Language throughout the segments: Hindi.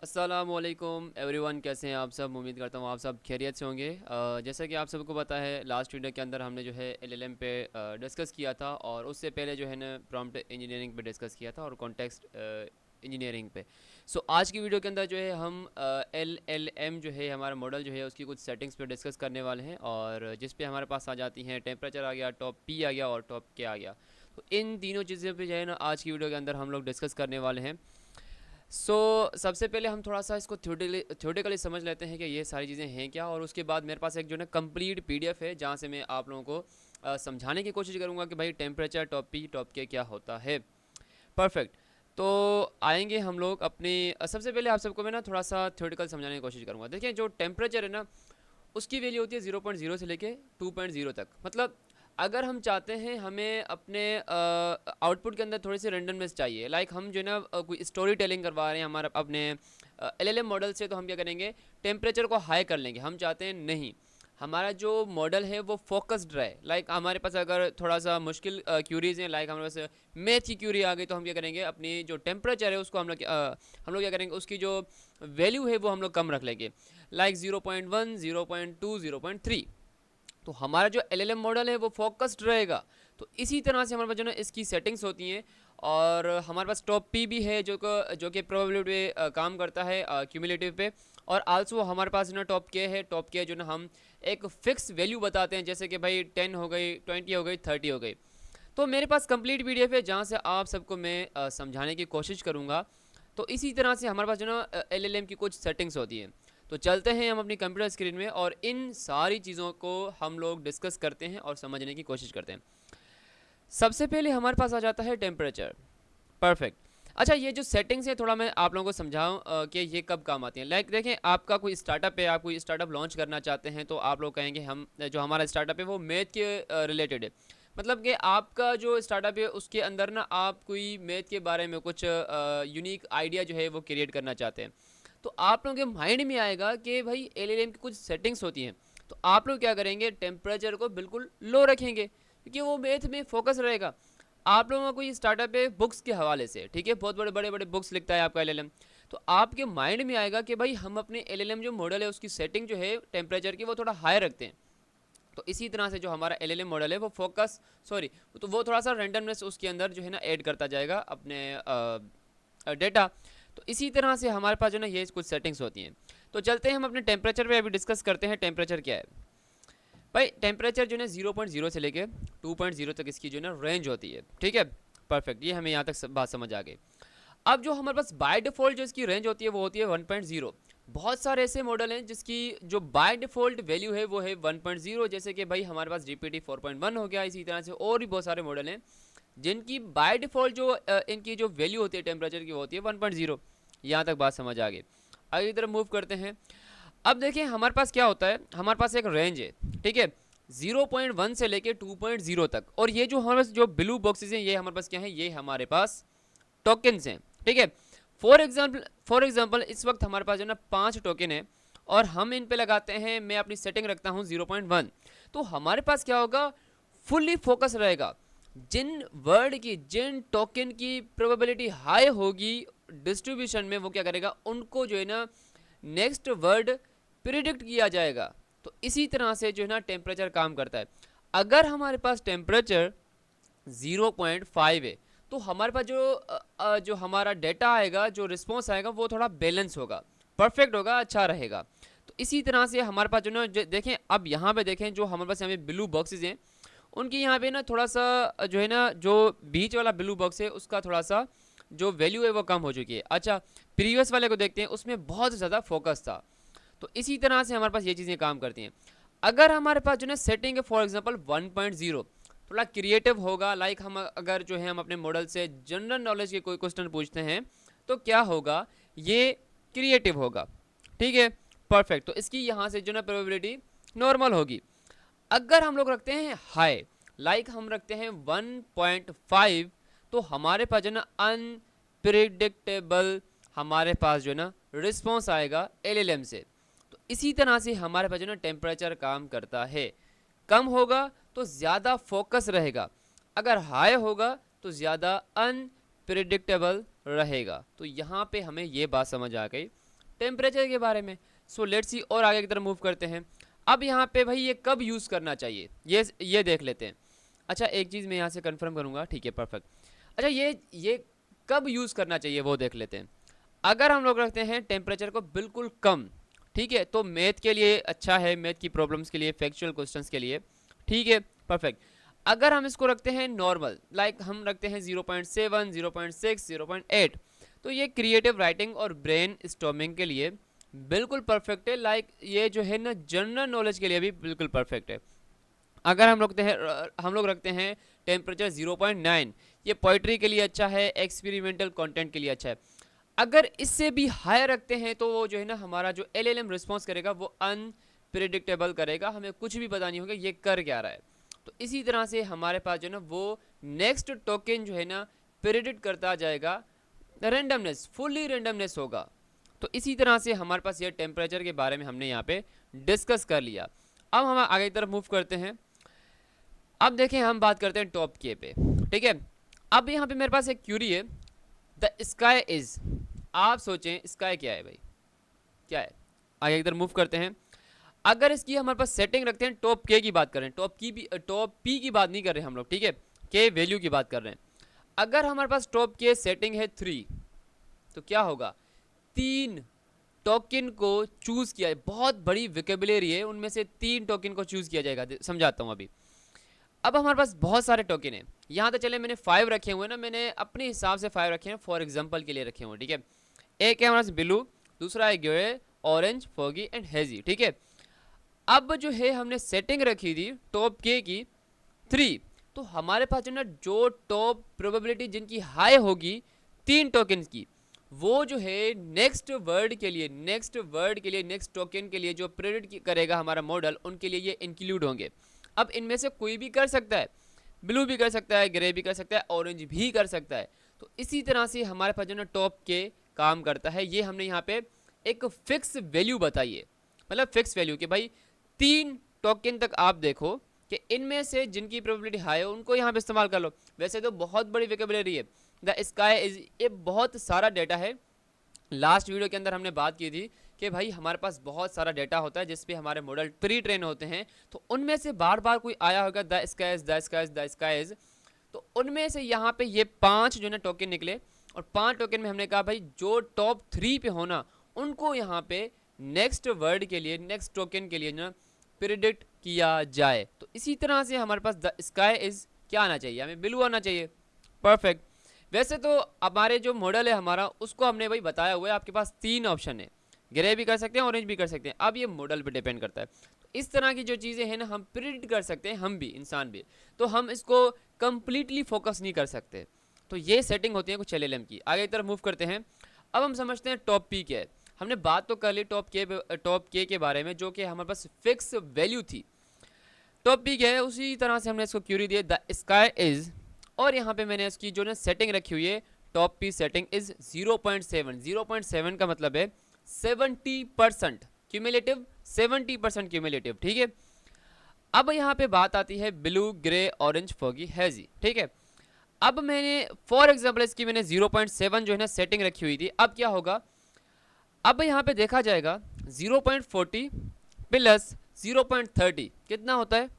अस्सलामुअलैकुम एवरीवन, कैसे हैं आप सब। उम्मीद करता हूँ आप सब खैरियत से होंगे। जैसा कि आप सबको पता है, लास्ट वीडियो के अंदर हमने जो है एलएलएम पे डिस्कस किया था, और उससे पहले जो है ना प्रॉम्प्ट इंजीनियरिंग पे डिस्कस किया था, और कॉन्टेक्स्ट इंजीनियरिंग पे। सो आज की वीडियो के अंदर जो है हम एलएलएम जो है हमारा मॉडल जो है उसकी कुछ सेटिंग्स पे डिस्कस करने वाले हैं, और जिस पे हमारे पास आ जाती हैं टेम्परेचर आ गया, टॉप पी आ गया और टॉप के आ गया। तो इन तीनों चीज़ों पे जो है ना आज की वीडियो के अंदर हम लोग डिस्कस करने वाले हैं। सबसे पहले हम थोड़ा सा इसको थ्योरेटिकली समझ लेते हैं कि ये सारी चीज़ें हैं क्या, और उसके बाद मेरे पास एक जो है कंप्लीट पीडीएफ है जहाँ से मैं आप लोगों को समझाने की कोशिश करूँगा कि भाई टेम्परेचर टॉप पी टॉप के क्या होता है। परफेक्ट। तो आएंगे हम लोग अपने सबसे पहले आप सबको मैं ना थोड़ा सा थ्योरेटिकल समझाने की कोशिश करूँगा। देखिए, जो टेम्परेचर है ना उसकी वैल्यू होती है 0.0 से लेके 2.0 तक। मतलब अगर हम चाहते हैं हमें अपने आउटपुट के अंदर थोड़ी सी रेंडमनेस चाहिए, लाइक हम जो है ना कोई स्टोरी टेलिंग करवा रहे हैं हमारा अपने एलएलएम मॉडल से, तो हम क्या करेंगे, टेम्परेचर को हाई कर लेंगे। हम चाहते हैं नहीं, हमारा जो मॉडल है वो फोकस्ड रहे। लाइक हमारे पास अगर थोड़ा सा मुश्किल क्यूरीज हैं, लाइक हमारे पास मैथ की क्यूरी आ गई, तो हम क्या करेंगे, अपनी जो टेम्परेचर है उसको हम लोग क्या करेंगे, उसकी जो वैल्यू है वो हम लोग कम रख लेंगे, लाइक 0.1, 0.2, 0.3। तो हमारा जो एलएलएम मॉडल है वो फोकस्ड रहेगा। तो इसी तरह से हमारे पास जो ना इसकी सेटिंग्स होती हैं, और हमारे पास टॉप पी भी है जो कि प्रोबेबिलिटी पे काम करता है, क्यूमुलेटिव पे। और आल्सो हमारे पास ना टॉप के है। टॉप के जो ना हम एक फिक्स वैल्यू बताते हैं, जैसे कि भाई 10 हो गई, 20 हो गई, 30 हो गई। तो मेरे पास कंप्लीट पीडीएफ है जहाँ से आप सबको मैं समझाने की कोशिश करूँगा। तो इसी तरह से हमारे पास जो ना एलएलएम की कुछ सेटिंग्स होती हैं। तो चलते हैं हम अपनी कंप्यूटर स्क्रीन में, और इन सारी चीज़ों को हम लोग डिस्कस करते हैं और समझने की कोशिश करते हैं। सबसे पहले हमारे पास आ जाता है टेम्परेचर। परफेक्ट। अच्छा, ये जो सेटिंग्स है थोड़ा मैं आप लोगों को समझाऊं कि ये कब काम आती हैं। लाइक देखें, आपका कोई स्टार्टअप है, आप कोई स्टार्टअप लॉन्च करना चाहते हैं, तो आप लोग कहेंगे हम जो हमारा स्टार्टअप है वो मैथ के रिलेटेड है। मतलब कि आपका जो स्टार्टअप है उसके अंदर ना आप कोई मैथ के बारे में कुछ यूनिक आइडिया जो है वो क्रिएट करना चाहते हैं। तो आप लोगों के माइंड में आएगा कि भाई एलएलएम की कुछ सेटिंग्स होती हैं। तो आप लोग क्या करेंगे, टेम्परेचर को बिल्कुल लो रखेंगे, क्योंकि वो मैथ में फोकस रहेगा। आप लोगों का कोई स्टार्टअप है बुक्स के हवाले से, ठीक है, बहुत बड़े बड़े बड़े बुक्स लिखता है आपका एलएलएम। तो आपके माइंड में आएगा कि भाई हम अपने एलएलएम जो मॉडल है उसकी सेटिंग जो है टेम्परेचर की वो थोड़ा हाई रखते हैं। तो इसी तरह से जो हमारा एलएलएम मॉडल है वो फोकस सॉरी तो वो थोड़ा सा रैंडमनेस उसके अंदर जो है ना ऐड करता जाएगा अपने डेटा। तो इसी तरह से हमारे पास जो ना ये कुछ सेटिंग्स होती हैं। तो चलते हैं हम अपने टेम्परेचर पे अभी डिस्कस करते हैं टेम्परेचर क्या है। भाई टेम्परेचर जो है 0.0 से लेके 2.0 तक इसकी जो है ना रेंज होती है, ठीक है। परफेक्ट, ये हमें यहाँ तक बात समझ आ गई। अब जो हमारे पास बाय डिफ़ॉल्ट जो इसकी रेंज होती है वो होती है 1.0। बहुत सारे ऐसे मॉडल हैं जिसकी जो बाय डिफ़ॉल्ट वैल्यू है वो है 1.0, जैसे कि भाई हमारे पास जीपीटी 4.1 हो गया। इसी तरह से और भी बहुत सारे मॉडल हैं जिनकी बाय डिफ़ॉल्ट जो इनकी जो वैल्यू होती है टेम्परेचर की वो होती है 1.0। यहाँ तक बात समझ आ गई। आगे की तरफ मूव करते हैं। अब देखें हमारे पास क्या होता है, हमारे पास एक रेंज है, ठीक है, 0.1 से लेके 2.0 तक। और ये जो हमारे पास जो ब्लू बॉक्सेस हैं ये हमारे पास क्या है, ये हमारे पास टोकन्स हैं, ठीक है। फॉर एग्जांपल इस वक्त हमारे पास जो ना 5 टोकन है, और हम इन पे लगाते हैं, मैं अपनी सेटिंग रखता हूँ 0.1। तो हमारे पास क्या होगा, फुल्ली फोकस रहेगा। जिन वर्ड की, जिन टोकन की प्रोबेबिलिटी हाई होगी डिस्ट्रीब्यूशन में, वो क्या करेगा, उनको जो है ना नेक्स्ट वर्ड प्रिडिक्ट किया जाएगा। तो इसी तरह से जो है ना टेम्परेचर काम करता है। अगर हमारे पास टेम्परेचर 0.5 है, तो हमारे पास जो हमारा डेटा आएगा, जो रिस्पॉन्स आएगा, वो थोड़ा बैलेंस होगा, परफेक्ट होगा, अच्छा रहेगा। तो इसी तरह से हमारे पास जो ना देखें, अब यहाँ पे देखें जो हमारे पास यहाँ पे ब्लू बॉक्सेस हैं, उनकी यहाँ पे ना थोड़ा सा जो है ना, जो बीच वाला ब्लू बॉक्स है उसका थोड़ा सा जो वैल्यू है वो कम हो चुकी है। अच्छा, प्रीवियस वाले को देखते हैं, उसमें बहुत ज़्यादा फोकस था। तो इसी तरह से हमारे पास ये चीज़ें काम करती हैं। अगर हमारे पास जो है सेटिंग है फॉर एग्जांपल 1.0, थोड़ा क्रिएटिव होगा। लाइक हम अगर जो है हम अपने मॉडल से जनरल नॉलेज के कोई क्वेश्चन पूछते हैं, तो क्या होगा, ये क्रिएटिव होगा, ठीक है। परफेक्ट। तो इसकी यहाँ से जो ना प्रोबेबिलिटी नॉर्मल होगी। अगर हम लोग रखते हैं हाई, लाइक हम रखते हैं 1.5, तो हमारे पास जो ना अनप्रिडिक्टेबल हमारे पास जो ना रिस्पॉन्स आएगा एलएलएम से। तो इसी तरह से हमारे पास जो ना टेम्परेचर काम करता है। कम होगा तो ज़्यादा फोकस रहेगा, अगर हाई होगा तो ज़्यादा अनप्रिडिक्टेबल रहेगा। तो यहाँ पे हमें ये बात समझ आ गई। टेम्परेचर के बारे में। सो लेट्स सी और आगे की तरफ मूव करते हैं। अब यहाँ पे भाई ये कब यूज़ करना चाहिए ये देख लेते हैं। अच्छा एक चीज़ मैं यहाँ से कंफर्म करूँगा, ठीक है परफेक्ट। अच्छा ये कब यूज़ करना चाहिए वो देख लेते हैं। अगर हम लोग रखते हैं टेम्परेचर को बिल्कुल कम, ठीक है, तो मैथ के लिए अच्छा है, मैथ की प्रॉब्लम्स के लिए, फैक्चुअल क्वेश्चंस के लिए, ठीक है परफेक्ट। अगर हम इसको रखते हैं नॉर्मल, लाइक हम रखते हैं 0.7, 0.6, 0.8, तो ये क्रिएटिव राइटिंग और ब्रेन स्टॉर्मिंग के लिए बिल्कुल परफेक्ट है। लाइक ये जो है ना जनरल नॉलेज के लिए भी बिल्कुल परफेक्ट है। अगर हम लोग रखते हैं टेम्परेचर 0.9, ये पोइट्री के लिए अच्छा है, एक्सपेरिमेंटल कंटेंट के लिए अच्छा है। अगर इससे भी हाई रखते हैं तो वो जो है ना हमारा जो एलएलएम रिस्पॉन्स करेगा वो अनप्रिडिक्टेबल करेगा, हमें कुछ भी पता नहीं होगा ये कर क्या रहा है। तो इसी तरह से हमारे पास जो है ना वो नेक्स्ट टोकन जो है ना प्रिडिक्ट करता जाएगा, रैंडमनेस, फुल्ली रैंडमनेस होगा। तो इसी तरह से हमारे पास ये टेम्परेचर के बारे में हमने यहाँ पे डिस्कस कर लिया। अब हम आगे की तरफ मूव करते हैं। अब देखें हम बात करते हैं टॉप के पे, ठीक है। अब यहाँ पे मेरे पास एक क्यूरी है, द स्काई इज, आप सोचें स्काई क्या है भाई, क्या है। आगे इधर मूव करते हैं। अगर इसकी हमारे पास सेटिंग रखते हैं, टॉप के की बात कर रहे हैं, टॉप पी की बात नहीं कर रहे हम लोग, ठीक है, के वैल्यू की बात कर रहे हैं। अगर हमारे पास टॉप के सेटिंग है 3, तो क्या होगा, 3 टोकन को चूज किया है। बहुत बड़ी विकेबुलरी है, उनमें से 3 टोकन को चूज किया जाएगा, समझाता हूँ अभी। अब हमारे पास बहुत सारे टोकन हैं, यहाँ तो चले मैंने 5 रखे हुए हैं ना, मैंने अपने हिसाब से 5 रखे हैं, फॉर एग्जांपल के लिए रखे हुए हैं, ठीक है। एक है हमारे पास ब्लू, दूसरा है grey, orange, foggy and hazy, ठीक है। अब जो है हमने सेटिंग रखी थी टॉप के की 3, तो हमारे पास जो ना जो टॉप प्रोबेबिलिटी जिनकी हाई होगी 3 टोकन की, वो जो है नेक्स्ट वर्ड के लिए, नेक्स्ट टोकन के लिए जो प्रेडिक्ट करेगा हमारा मॉडल, उनके लिए ये इंक्लूड होंगे। अब इनमें से कोई भी कर सकता है, ब्लू भी कर सकता है, ग्रे भी कर सकता है, ऑरेंज भी कर सकता है। तो इसी तरह से हमारे पास जो ना टॉप के काम करता है। ये हमने यहाँ पे एक फिक्स वैल्यू बताई है, मतलब फिक्स वैल्यू कि भाई 3 टोकन तक आप देखो कि इनमें से जिनकी प्रोबेबिलिटी हाई है उनको यहाँ पे इस्तेमाल कर लो। वैसे तो बहुत बड़ी वोकैबुलरी है, द स्काई इज, ये बहुत सारा डेटा है। लास्ट वीडियो के अंदर हमने बात की थी कि भाई हमारे पास बहुत सारा डेटा होता है जिस पे हमारे मॉडल प्री ट्रेन होते हैं, तो उनमें से बार बार कोई आया होगा the skies, the skies, the skies, तो उनमें से यहाँ पे ये 5 जो है ना टोकन निकले, और 5 टोकन में हमने कहा भाई जो टॉप 3 पे होना उनको यहाँ पे नेक्स्ट वर्ड के लिए, नेक्स्ट टोकन के लिए ना प्रिडिक्ट किया जाए। तो इसी तरह से हमारे पास द स्काई इज क्या आना चाहिए, हमें ब्लू आना चाहिए, परफेक्ट। वैसे तो हमारे जो मॉडल है हमारा उसको हमने भाई बताया हुआ है, आपके पास 3 ऑप्शन है, ग्रे भी कर सकते हैं, ऑरेंज भी कर सकते हैं। अब ये मॉडल पे डिपेंड करता है। तो इस तरह की जो चीज़ें हैं ना हम प्रिडिक्ट कर सकते हैं, हम भी, इंसान भी, तो हम इसको कंप्लीटली फोकस नहीं कर सकते। तो ये सेटिंग होती है कुछ एलएलएम की। आगे की तरफ मूव करते हैं। अब हम समझते हैं टॉप पी क्या है। हमने बात तो कर ली टॉप के बारे में, जो कि हमारे पास फिक्स वैल्यू थी। टॉप पी क्या है, उसी तरह से हमने इसको क्यूरी दिया द स्काई इज, और यहाँ पे मैंने इसकी जो ना सेटिंग रखी हुई है, टॉप पी सेटिंग इज 0.7। 0.7 का मतलब है 70% क्यूमुलेटिव, 70% क्यूमुलेटिव, ठीक है। अब यहाँ पे बात आती है blue, grey, orange, foggy, hazy, ठीक है। अब मैंने फॉर एग्जांपल इसकी मैंने 0.7 जो है ना सेटिंग रखी हुई थी। अब क्या होगा, अब यहाँ पे देखा जाएगा 0.40 प्लस 0.30 कितना होता है,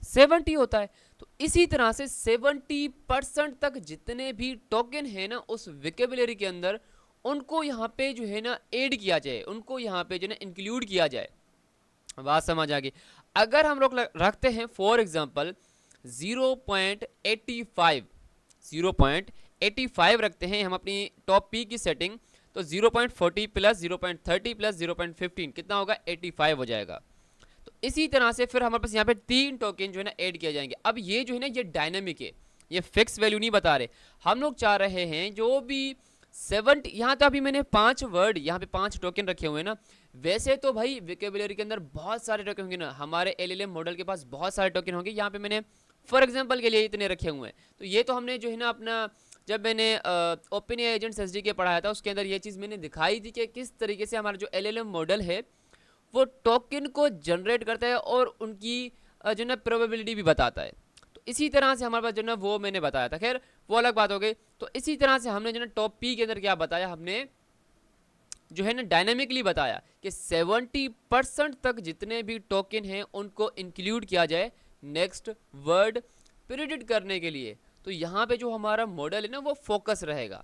70 होता है। तो इसी तरह से 70% तक जितने भी टोकन है ना उस वोकैबुलरी के अंदर, उनको यहाँ पे जो है ना ऐड किया जाए, उनको यहाँ पे जो है ना इंक्लूड किया जाए। बात समझ आ गई। अगर हम लोग रखते हैं फॉर एग्जांपल 0.85, 0.85 रखते हैं हम अपनी टॉप पी की सेटिंग, तो 0.40 प्लस 0.30 प्लस 0.15 कितना होगा, 85 हो जाएगा। तो इसी तरह से फिर हमारे पास यहाँ पे 3 टोकन जो है ना ऐड किए जाएंगे। अब ये जो है ना ये डायनामिक है, ये फिक्स वैल्यू नहीं बता रहे। हम लोग चाह रहे हैं जो भी 70, यहाँ तो अभी मैंने 5 वर्ड, यहाँ पे 5 टोकन रखे हुए हैं ना। वैसे तो भाई वोकैबुलरी के अंदर बहुत सारे टोकन होंगे ना, हमारे एलएलएम मॉडल के पास बहुत सारे टोकन होंगे। यहाँ पे मैंने फॉर एग्जांपल के लिए इतने रखे हुए हैं। तो ये तो हमने जो है ना अपना, जब मैंने ओपन एआई एजेंट्स एसडीके पढ़ाया था उसके अंदर ये चीज़ मैंने दिखाई थी कि किस तरीके से हमारा जो एलएलएम मॉडल है वो टोकन को जनरेट करता है और उनकी जो ना प्रोबेबिलिटी भी बताता है। तो इसी तरह से हमारे पास जो ना वो मैंने बताया था, खैर वो अलग बात हो गई। तो इसी तरह से हमने जो ना टॉप पी के अंदर क्या बताया, हमने जो है ना डायनेमिकली बताया कि 70% तक जितने भी टोकन हैं उनको इंक्लूड किया जाए नेक्स्ट वर्ड प्रिडिक्ट करने के लिए। तो यहाँ पे जो हमारा मॉडल है ना वो फोकस रहेगा।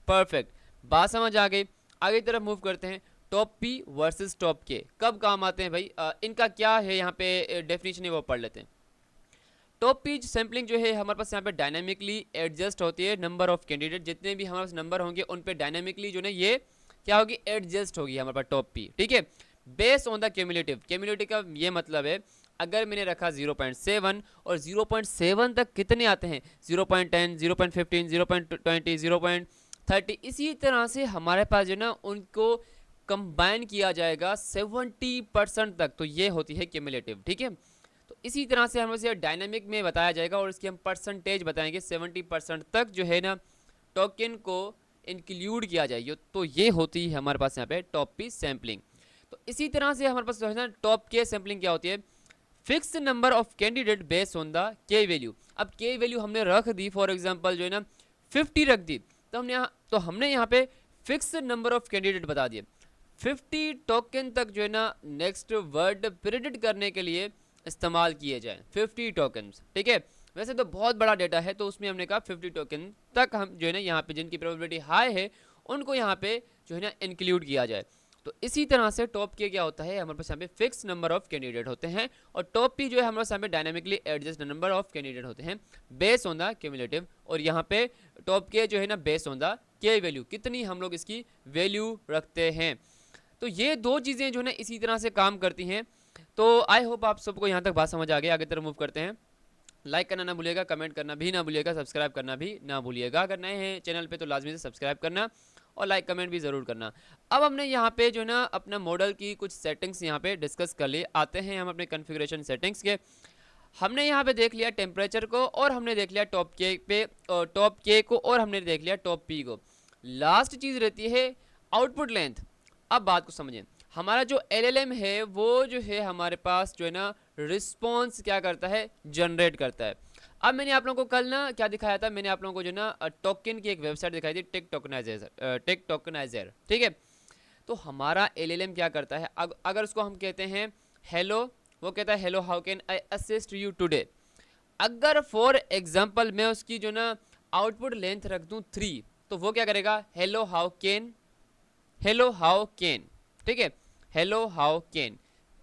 परफेक्ट, बात समझ आ गई। आगे तरफ मूव करते हैं। टॉप पी वर्सेस टॉप के कब काम आते हैं भाई, इनका क्या है यहाँ पे डेफिनेशन है वो पढ़ लेते हैं। टॉप पी सैम्पलिंग जो है हमारे पास यहाँ पे डायनामिकली एडजस्ट होती है नंबर ऑफ कैंडिडेट, जितने भी हमारे पास नंबर होंगे उन पे डायनामिकली जो ना ये क्या होगी, एडजस्ट होगी हमारे पास टॉप पी, ठीक है। Based on the cumulative, cumulative का ये मतलब है अगर मैंने रखा 0.7 और 0.7 तक कितने आते हैं, 0.10, 0.15, 0.20, 0.30, इसी तरह से हमारे पास जो ना उनको कंबाइन किया जाएगा 70% तक, तो ये होती है क्यूमुलेटिव, ठीक है। तो इसी तरह से हमें इसे डायनामिक में बताया जाएगा और इसकी हम परसेंटेज बताएंगे 70% तक जो है ना टोकन को इंक्लूड किया जाएगी, तो ये होती है हमारे पास यहाँ पे टॉप पी सैम्पलिंग। तो इसी तरह से हमारे पास जो है ना टॉप के सैम्पलिंग क्या होती है, fix number of candidate based on the के वैल्यू। अब के वैल्यू हमने रख दी, फॉर एग्जांपल जो है ना 50 रख दी, तो हमने यहाँ पे फिक्स नंबर ऑफ कैंडिडेट बता दिए। 50 टोकन तक जो है ना नेक्स्ट वर्ड प्रिडिक्ट करने के लिए इस्तेमाल किए जाएं, 50 टोकन्स, ठीक है। वैसे तो बहुत बड़ा डेटा है तो उसमें हमने कहा 50 टोकन तक हम जो है ना यहाँ पे जिनकी प्रोबेबिलिटी हाई है उनको यहाँ पे जो है ना इंक्लूड किया जाए। तो इसी तरह से टॉप के क्या होता है, हमारे पास यहाँ पे फिक्स नंबर ऑफ कैंडिडेट होते हैं और टॉप पी जो है हमारे पास यहाँ पे dynamically adjust number of candidate होते हैं बेस्ड ऑन द क्यूमुलेटिव, और यहाँ पे टॉप के जो है ना बेस्ड ऑन द के वैल्यू, कितनी हम लोग इसकी वैल्यू रखते हैं। तो ये दो चीज़ें जो है ना इसी तरह से काम करती हैं। तो आई होप आप सबको यहाँ तक बात समझ आ गई। आगे तरफ मूव करते हैं। लाइक करना ना भूलिएगा, कमेंट करना भी ना भूलिएगा, सब्सक्राइब करना भी ना भूलिएगा। अगर नए हैं चैनल पे तो लाजमी से सब्सक्राइब करना और लाइक कमेंट भी ज़रूर करना। अब हमने यहाँ पे जो ना अपना मॉडल की कुछ सेटिंग्स यहाँ पे डिस्कस कर लिए। आते हैं हम अपने कॉन्फ़िगरेशन सेटिंग्स के। हमने यहाँ पे देख लिया टेम्परेचर को और हमने देख लिया टॉप के पे टॉप के को और हमने देख लिया टॉप पी को। लास्ट चीज़ रहती है आउटपुट लेंथ। अब बात को समझें, हमारा जो एलएलएम है वो जो है हमारे पास जो है ना रिस्पॉन्स क्या करता है, जनरेट करता है। अब मैंने आप लोगों को कल ना क्या दिखाया था, मैंने आप लोगों को जो ना टोकन की एक वेबसाइट दिखाई थी, टेक टोकनाइजर, ठीक है। तो हमारा एलएलएम क्या करता है, अगर उसको हम कहते हैं हेलो, वो कहता है hello how can I assist you today. अगर फॉर एग्जांपल मैं उसकी जो ना आउटपुट लेंथ रख दूं 3, तो वो क्या करेगा, हेलो हाउ कैन, ठीक है, हेलो हाउ कैन।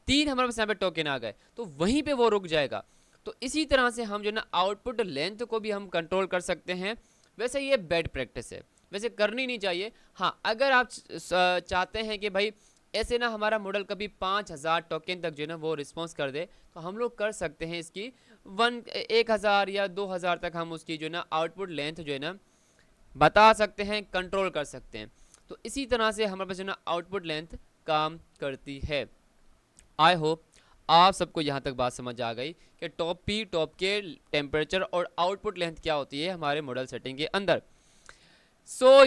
3 हमारे पास यहाँ पे टोकन आ गए तो वहीं पे वो रुक जाएगा। तो इसी तरह से हम जो ना आउटपुट लेंथ को भी हम कंट्रोल कर सकते हैं। वैसे ये बैड प्रैक्टिस है, वैसे करनी नहीं चाहिए। हाँ, अगर आप चाहते हैं कि भाई ऐसे ना हमारा मॉडल कभी 5000 टोकन तक जो है ना वो रिस्पॉन्स कर दे, तो हम लोग कर सकते हैं इसकी 1000 या 2000 तक हम उसकी जो ना आउटपुट लेंथ जो है ना बता सकते हैं, कंट्रोल कर सकते हैं। तो इसी तरह से हमारे पास जो ना आउटपुट लेंथ काम करती है। आई होप आप सबको यहाँ तक बात समझ आ गई कि टॉप पी, टॉप के, टेम्परेचर और आउटपुट लेंथ क्या होती है हमारे मॉडल सेटिंग के अंदर।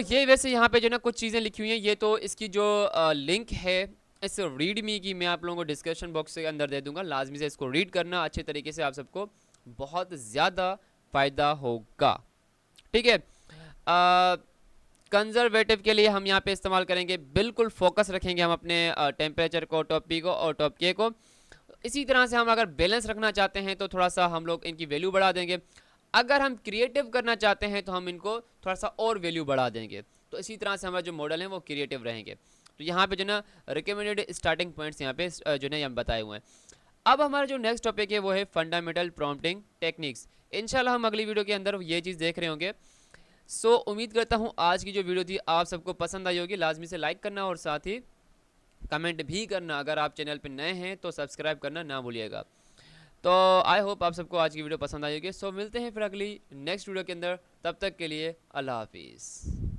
ये वैसे यहाँ पे जो ना कुछ चीज़ें लिखी हुई हैं, ये तो इसकी जो लिंक है इस रीड मी की मैं आप लोगों को डिस्क्रिप्शन बॉक्स के अंदर दे दूंगा। लाजमी से इसको रीड करना अच्छे तरीके से, आप सबको बहुत ज़्यादा फ़ायदा होगा, ठीक है। कंजर्वेटिव के लिए हम यहाँ पे इस्तेमाल करेंगे, बिल्कुल फोकस रखेंगे हम अपने टेम्परेचर को, टॉप पी को और टॉप के को। इसी तरह से हम अगर बैलेंस रखना चाहते हैं तो थोड़ा सा हम लोग इनकी वैल्यू बढ़ा देंगे। अगर हम क्रिएटिव करना चाहते हैं तो हम इनको थोड़ा सा और वैल्यू बढ़ा देंगे। तो इसी तरह से हमारा जो मॉडल है वो क्रिएटिव रहेंगे। तो यहाँ पे जो ना रिकमेंडेड स्टार्टिंग पॉइंट्स यहाँ पे जो ना यहाँ बताए हुए हैं। अब हमारा जो नेक्स्ट टॉपिक है वो है फंडामेंटल प्रॉम्प्टिंग टेक्निक्स। इंशाल्लाह हम अगली वीडियो के अंदर ये चीज़ देख रहे होंगे। उम्मीद करता हूँ आज की जो वीडियो थी आप सबको पसंद आई होगी। लाजमी से लाइक करना और साथ ही कमेंट भी करना। अगर आप चैनल पर नए हैं तो सब्सक्राइब करना ना भूलिएगा। तो आई होप आप सबको आज की वीडियो पसंद आई होगी। मिलते हैं फिर अगली नेक्स्ट वीडियो के अंदर, तब तक के लिए अल्लाह हाफिज़।